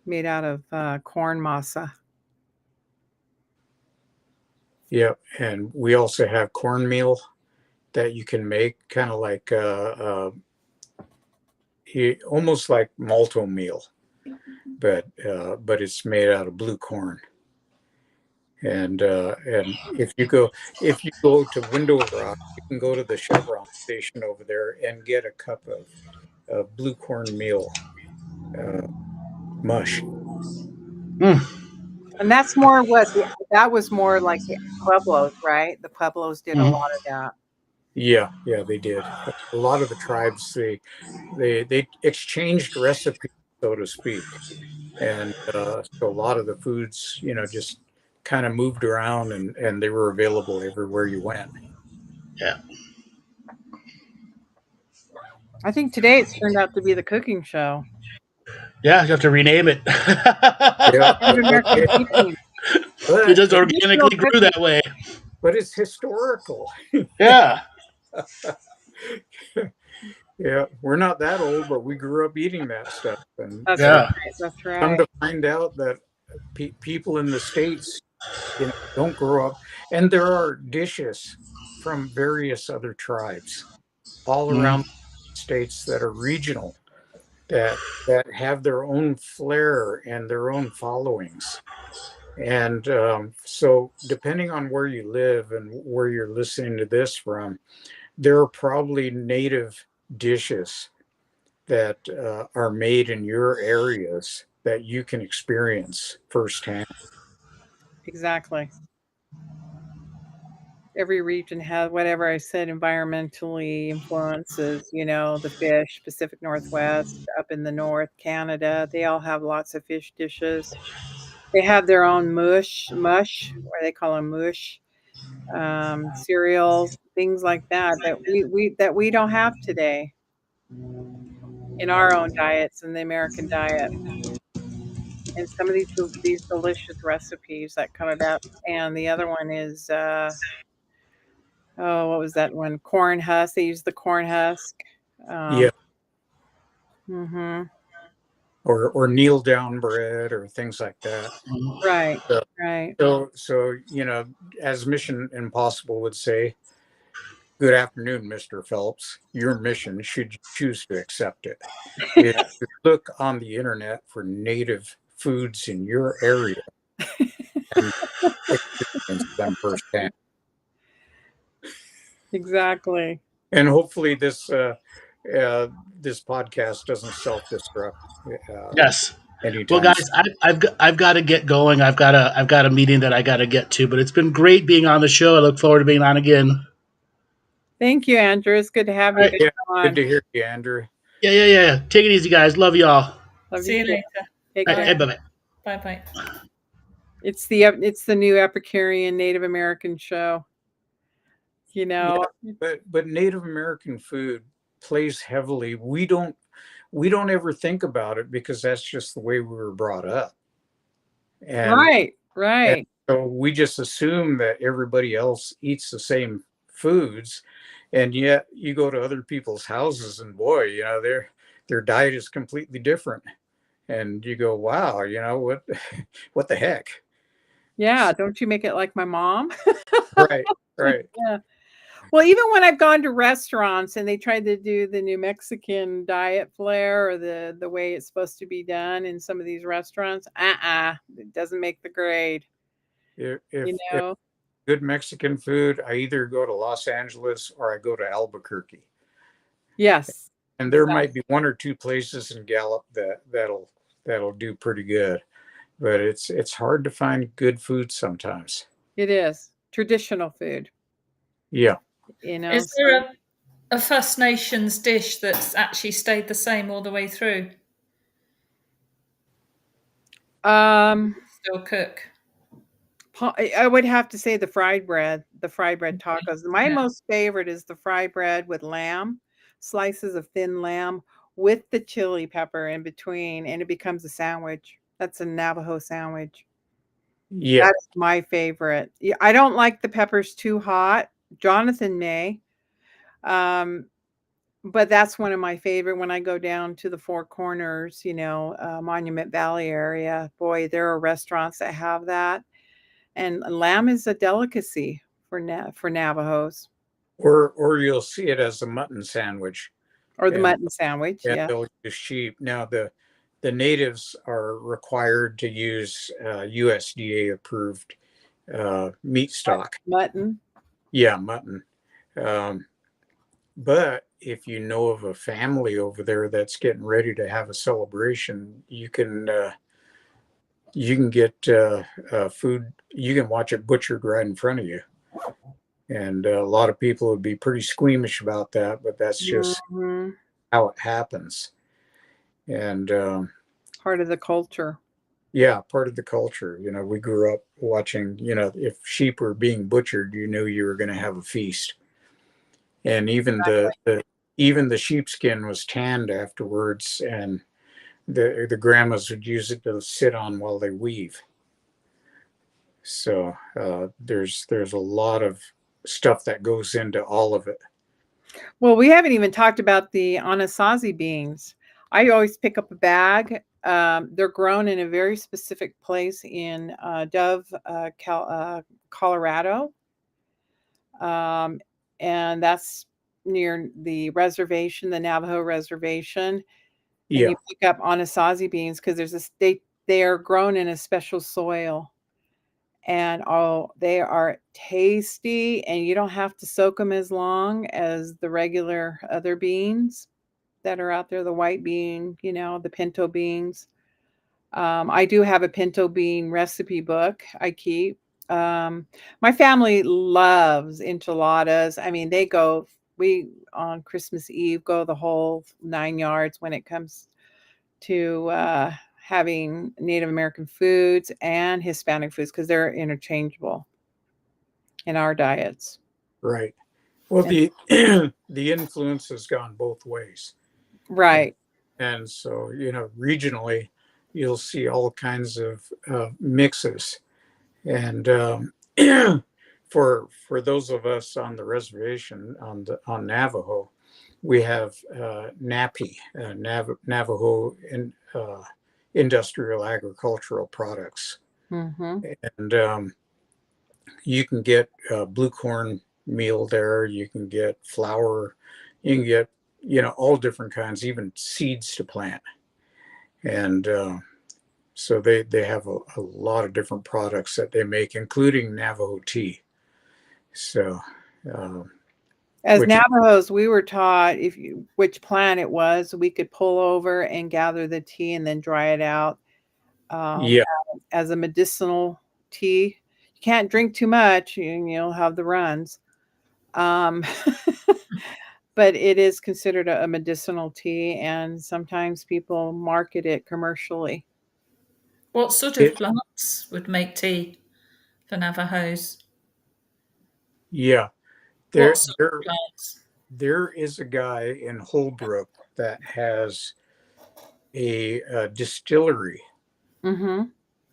made out of corn masa. Yep. And we also have cornmeal that you can make, kind of like almost like malto meal, but it's made out of blue corn. And if you go to Window Rock, you can go to the Chevron station over there and get a cup of blue corn meal uh, mush. Mm. And that's more that was more like the Pueblos, right? The Pueblos did a Hmm. lot of that. Yeah, yeah, they did. A lot of the tribes they exchanged recipes, so to speak, and so a lot of the foods, just kind of moved around, and they were available everywhere you went. Yeah. I think today it's turned out to be the cooking show. Yeah, you have to rename it. Yeah, Native American cooking. It just Traditional organically grew cooking. that way. but it's historical. Yeah. Yeah, we're not that old, but we grew up eating that stuff, and That's right. Yeah. That's come right. to find out that people in the States, don't grow up. And there are dishes from various other tribes all Mm. around the states that are regional, that have their own flair and their own followings. And so, depending on where you live and where you're listening to this from, there are probably native dishes that are made in your areas that you can experience firsthand. Exactly. Every region has whatever I said environmentally influences, the fish, Pacific Northwest, up in the north, Canada, they all have lots of fish dishes. They have their own mush, or they call them mush, cereals, things like that we don't have today in our own diets in the American diet. And some of these delicious recipes that come about. And the other one is oh, what was that one? Corn husk. They use the corn husk. Yeah, Um, mhm. or kneel down bread or things like that. Right, So, right. so as Mission Impossible would say, "Good afternoon, Mr. Phelps. Your mission, should you choose to accept it, is to look on the internet for native foods in your area and experience them firsthand." Exactly. And hopefully, this podcast doesn't self-destruct Yes. Well, anytime soon. guys, I've got to get going. I've got a meeting that I got to get to. But it's been great being on the show. I look forward to being on again. Thank you, Andrew. It's good to have All you right. back Yeah, good on. to hear you, Andrew. Yeah. Take it easy, guys. Love y'all. Love you See you too. later. Take All right. care. Bye. Bye bye. Bye bye. It's the new Epicurean Native American show. You Yeah, know, but Native American food plays heavily. We don't ever think about it because that's just the way we were brought up, and right, and right. so we just assume that everybody else eats the same foods, and yet you go to other people's houses and boy, their diet is completely different, and you go, wow, what, what the heck? Yeah, don't you make it like my mom? Right, right. Yeah. Well, even when I've gone to restaurants and they tried to do the New Mexican diet flair or the way it's supposed to be done in some of these restaurants, it doesn't make the grade, you If know? good Mexican food, I either go to Los Angeles or I go to Albuquerque. Yes, And there exactly. might be one or two places in Gallup that'll do pretty good, but it's hard to find good food sometimes. It is traditional food, Yeah. so Is there a First Nations dish that's actually stayed the same all the way through? Still cook? I would have to say the fried bread tacos. My Yeah. most favorite is the fried bread with lamb, slices of thin lamb with the chili pepper in between, and it becomes a sandwich. That's a Navajo sandwich. Yeah. That's my favorite. Yeah, I don't like the peppers too hot. Jonathan may, um, but that's one of my favorite when I go down to the Four Corners, Monument Valley area. Boy, there are restaurants that have that. And lamb is a delicacy for Navajos, Or you'll see it as a mutton sandwich, or the and mutton sandwich, and yeah. they'll use sheep. Now the natives are required to use USDA approved meat stock. Mutton. Yeah, mutton. Um, But if you know of a family over there that's getting ready to have a celebration, you can get food. You can watch it butchered right in front of you, and a lot of people would be pretty squeamish about that. But that's just Mhm. how it happens, and Part of the culture. yeah, part of the culture. We grew up watching. If sheep were being butchered, you knew you were going to have a feast, and even the even the sheepskin was tanned afterwards, and the grandmas would use it to sit on while they weave. So there's a lot of stuff that goes into all of it. Well, we haven't even talked about the Anasazi beans. I always pick up a bag. They're grown in a very specific place in Dove, Colorado. And that's near the reservation, the Navajo reservation. And Yeah, you pick up Anasazi beans because they are grown in a special soil. And they are tasty, and you don't have to soak them as long as the regular other beans that are out there, the white bean, the pinto beans. I do have a pinto bean recipe book I keep. My family loves enchiladas. I mean, we on Christmas Eve go the whole 9 yards when it comes to having Native American foods and Hispanic foods because they're interchangeable in our diets. right. Well, And, the the influence has gone both ways, right. and so regionally, you'll see all kinds of mixes. And for those of us on the reservation on Navajo, we have NAPI, Navajo Industrial Agricultural Products, Mm-hmm. and you can get blue corn meal there. You can get flour. You can get all different kinds, even seeds to plant, and so they have a lot of different products that they make, including Navajo tea. So, As which Navajos, we were taught which plant it was, we could pull over and gather the tea and then dry it out um, yeah, as a medicinal tea. You can't drink too much, and you'll have the runs. Um, but it is considered a medicinal tea, and sometimes people market it commercially. What sort of it plants would make tea for Navajos? yeah What there sort of there plants? there is a guy in Holbrook that has a distillery. Mm-hmm.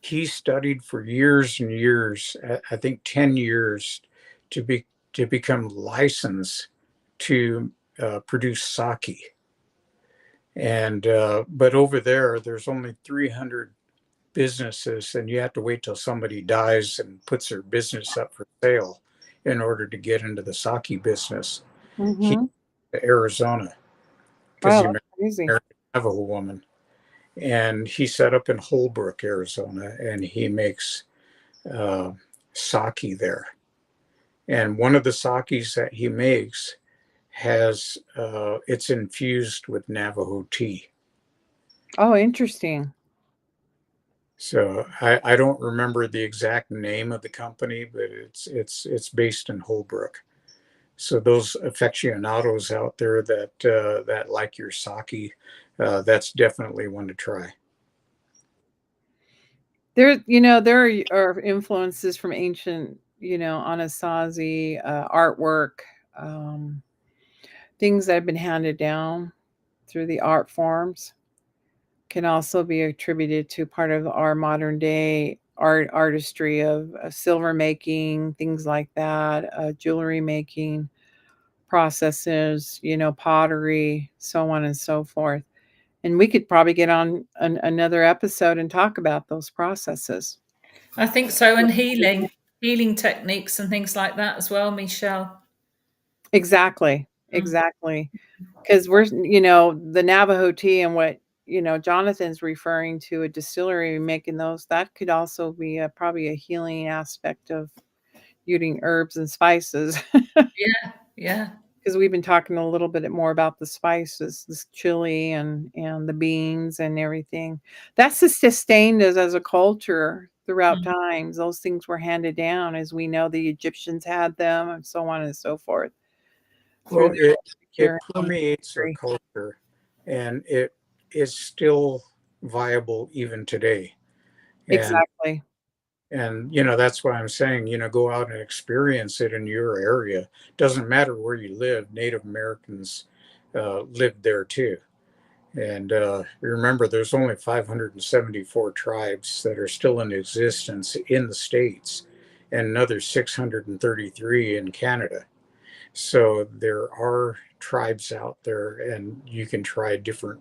He studied for years and years, I think 10 years, to become licensed to produce sake. And but over there's only 300 businesses, and you have to wait till somebody dies and puts their business up for sale in order to get into the sake business. He Mm-hmm. to Arizona because Wow, he that's crazy. married a Navajo woman, and he set up in Holbrook, Arizona, and he makes uh, sake there. And one of the sakes that he makes has it's infused with Navajo tea. Oh, interesting. So I don't remember the exact name of the company, but it's based in Holbrook. So those aficionados out there that like your sake, that's definitely one to try. There are influences from ancient, Anasazi artwork, um, things that have been handed down through the art forms can also be attributed to part of our modern day artistry of silver making, things like that, jewelry making processes, pottery, so on and so forth. And we could probably get on another episode and talk about those processes. I think so, and healing techniques and things like that as well, Michelle. Exactly, Mm. exactly. Because the Navajo tea and what, Jonathan's referring to a distillery making those, that could also be probably a healing aspect of using herbs and spices. Yeah, yeah. Because we've been talking a little bit more about the spices, this chili and the beans and everything. That's sustained us as a culture throughout Mm. times. Those things were handed down, as we know the Egyptians had them, and so on and so forth through Well, their it culinary permeates our history. culture, and it is still viable even today. And Exactly. that's why I'm saying go out and experience it in your area. Doesn't matter where you live. Native Americans lived there too. And remember, there's only 574 tribes that are still in existence in the States, and another 633 in Canada. So there are tribes out there, and you can try different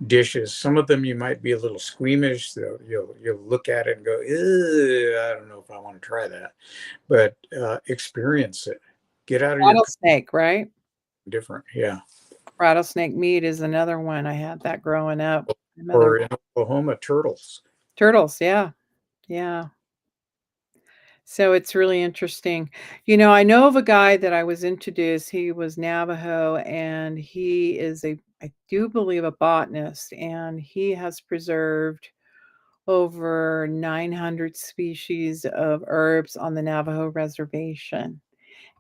dishes. Some of them you might be a little squeamish. So you'll look at it and go, I don't know if I want to try that. But experience it. Get out of your Rattlesnake, right? different, yeah. Rattlesnake meat is another one. I had that growing up. Or in Oklahoma, turtles. Turtles, yeah. Yeah. So it's really interesting. I know of a guy that I was introduced. He was Navajo, and he is I do believe, a botanist, and he has preserved over 900 species of herbs on the Navajo reservation.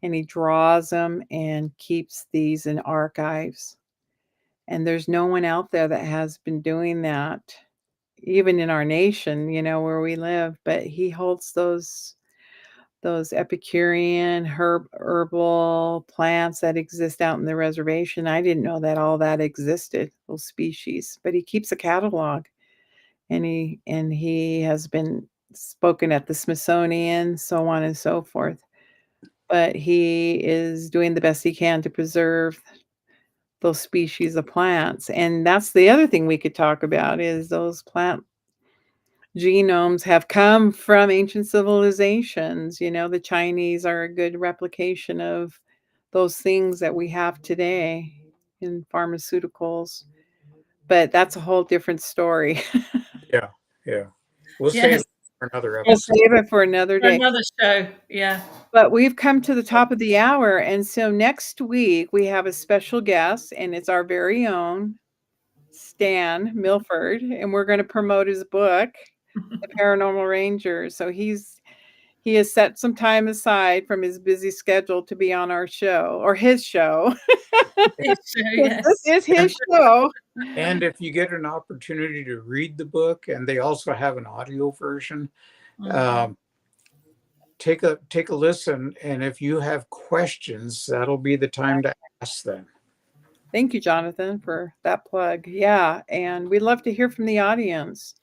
And he draws them and keeps these in archives. And there's no one out there that has been doing that, even in our nation, where we live. But he holds those Epicurean herbal plants that exist out in the reservation. I didn't know that all that existed, those species, but he keeps a catalog, and he has been spoken at the Smithsonian, so on and so forth. But he is doing the best he can to preserve those species of plants. And that's the other thing we could talk about, is those plant genomes have come from ancient civilizations. The Chinese are a good replication of those things that we have today in pharmaceuticals. But that's a whole different story. Yeah, yeah. We'll save Yes, it for another We'll episode. save it for another for day. another show. Yeah. But we've come to the top of the hour. And so next week we have a special guest, and it's our very own Stan Milford. And we're going to promote his book, The Paranormal Rangers. So he has set some time aside from his busy schedule to be on our show, or his show. His show, yes. This is his show. And if you get an opportunity to read the book, and they also have an audio version, take a listen. And if you have questions, that'll be the time to ask them. Thank you, Jonathan, for that plug. Yeah, and we'd love to hear from the audience.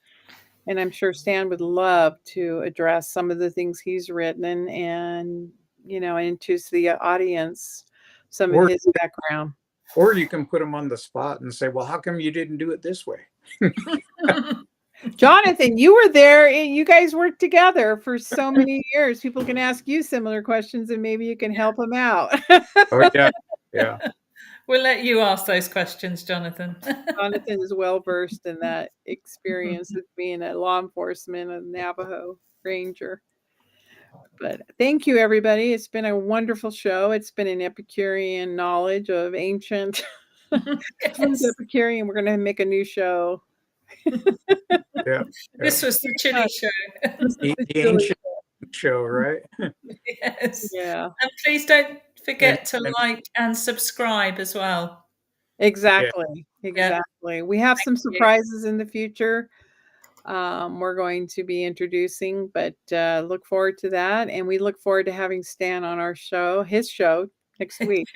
And I'm sure Stan would love to address some of the things he's written and into the audience some of his background. Or you can put them on the spot and say, well, how come you didn't do it this way? Jonathan, you were there. You guys worked together for so many years. People can ask you similar questions, and maybe you can help them out. Oh, yeah. Yeah. We'll let you ask those questions, Jonathan. Jonathan is well versed in that experience of being a law enforcement, a Navajo Ranger. But thank you, everybody. It's been a wonderful show. It's been an Epicurean knowledge of ancient Yes. Epicurean. We're going to make a new show. Yeah. This was the chili show. The ancient show, right? Yes. Yeah. And please don't forget to like and subscribe as well. Exactly. Yeah. Exactly. We have some surprises in the future. We're going to be introducing, but look forward to that. And we look forward to having Stan on our show, his show, next week.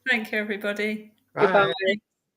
Thank you, everybody. Bye. Goodbye.